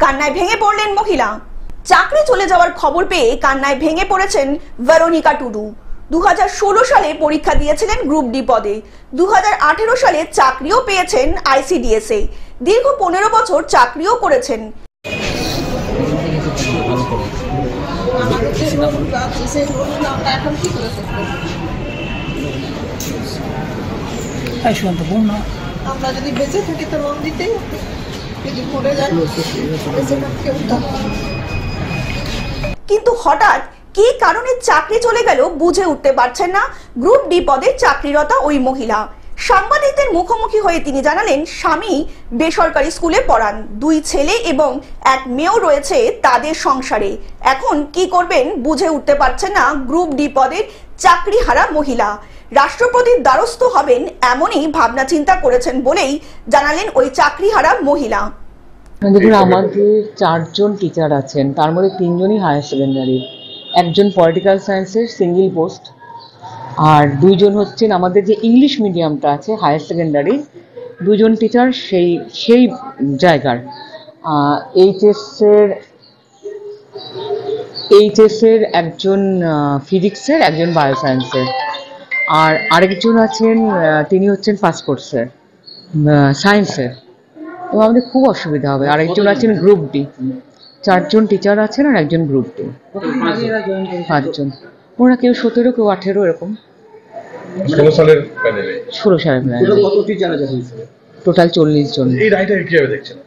কান্নায় ভেঙে পড়লেন মহিলা। চাকরি চলে যাওয়ার খবর পেয়ে কান্নায় ভেঙে পড়েছেন ভেরোনিকা টুডু। 2016 সালে পরীক্ষা দিয়েছিলেন গ্রুপ ডি পদে। 2018 সালে চাকরিও পেয়েছেন ICDS এ। দীর্ঘ 15 বছর চাকরিও করেছেন। আমরা যদি বেঁচে থাকি তো লোন দিতেই হবে, যদি পড়ে যায় কিন্তু হঠাৎ কি কারণে চাকরি চলে গেল বুঝে উঠতে পারছেন না গ্রুপ ডি পদে চাকরিরতা ওই মহিলা। সাংবাদিকদের মুখোমুখি হয়ে তিনি জানালেন, স্বামী বেসরকারি স্কুলে পড়ান, 2 ছেলে এবং 1 মেয়েও রয়েছে তাদের সংসারে। এখন কি করবেন বুঝে উঠতে পারছেন না গ্রুপ ডি পদের চাকরিহারা মহিলা। রাষ্ট্রপতির দ্বারস্থ হবেন এমনই ভাবনা চিন্তা করেছেন বলেই জানালেন ওই চাকরিহারা মহিলা। দেখুন, আমাদের 4 জন টিচার আছেন, তার মধ্যে 3 জনই হায়ার সেকেন্ডারি, একজন পলিটিক্যাল সায়েন্সের সিঙ্গেল পোস্ট, আর 2 জন হচ্ছেন আমাদের যে ইংলিশ মিডিয়ামটা আছে হায়ার সেকেন্ডারি, 2 জন টিচার সেই জায়গার। এইচএসের একজন ফিজিক্সের, একজন বায়োসায়েন্সের, আর আরেকজন আছেন তিনি হচ্ছেন ফার্স্ট কোর্সের সায়েন্সের। তো আমাদের খুব অসুবিধা হবে। আরেকজন আছেন গ্রুপ ডি। 4 জন টিচার আছেন আর একজন গ্রুপ ডি, 5 জন। ওরা কেউ 17, কেউ 18, এরকম। 16 সালের প্যানেলে 16 সালের প্যানেলে কত টিচার আছে? টোটাল 40 জন। এই রায়টা কিভাবে দেখছেন?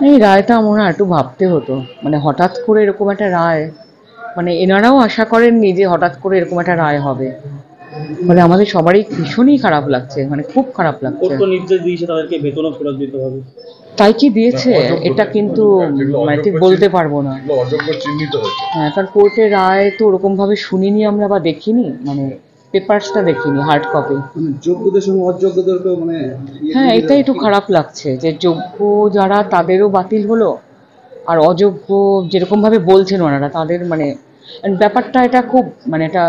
এই রায়টা মনে হয় একটু ভাবতে হতো, মানে হঠাৎ করে এরকম একটা রায়, মানে এনারাও আশা করেননি যে হঠাৎ করে এরকম একটা রায় হবে। মানে আমাদের সবারই ভীষণই খারাপ লাগছে, মানে খুব খারাপ লাগছে। কোর্ট নির্দেশ দিয়েছে তাদেরকে বেতনও ফেরত দিতে হবে। তাই কি দিয়েছে এটা কিন্তু মানে ঠিক বলতে পারবো না। অযোগ্য চিহ্নিত হয়েছে। হ্যাঁ, কারণ কোর্টের রায় তো ওরকম ভাবে শুনিনি আমরা, বা দেখিনি, মানে পেপারসটা দেখিনি, হার্ড কপি। যোগ্যদের সঙ্গে অযোগ্যদেরকেও মানে হ্যাঁ, এটাই একটু খারাপ লাগছে যে যোগ্য যারা তাদেরও বাতিল হলো, আর অযোগ্য যেরকম ভাবে বলছেন ওনারা তাদের, মানে ব্যাপারটা এটা খুব, মানে এটা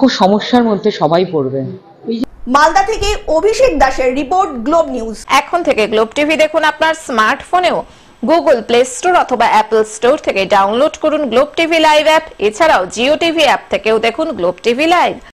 খুব সমস্যার মধ্যে সবাই পড়বে। মালদা থেকে অভিষেক দাসের রিপোর্ট, গ্লোব নিউজ। এখন থেকে গ্লোব টিভি দেখুন আপনার স্মার্টফোনেও। গুগল প্লে স্টোর অথবা অ্যাপল স্টোর থেকে ডাউনলোড করুন গ্লোব টিভি লাইভ অ্যাপ। এছাড়াও জিও টিভি অ্যাপ থেকেও দেখুন গ্লোব টিভি লাইভ।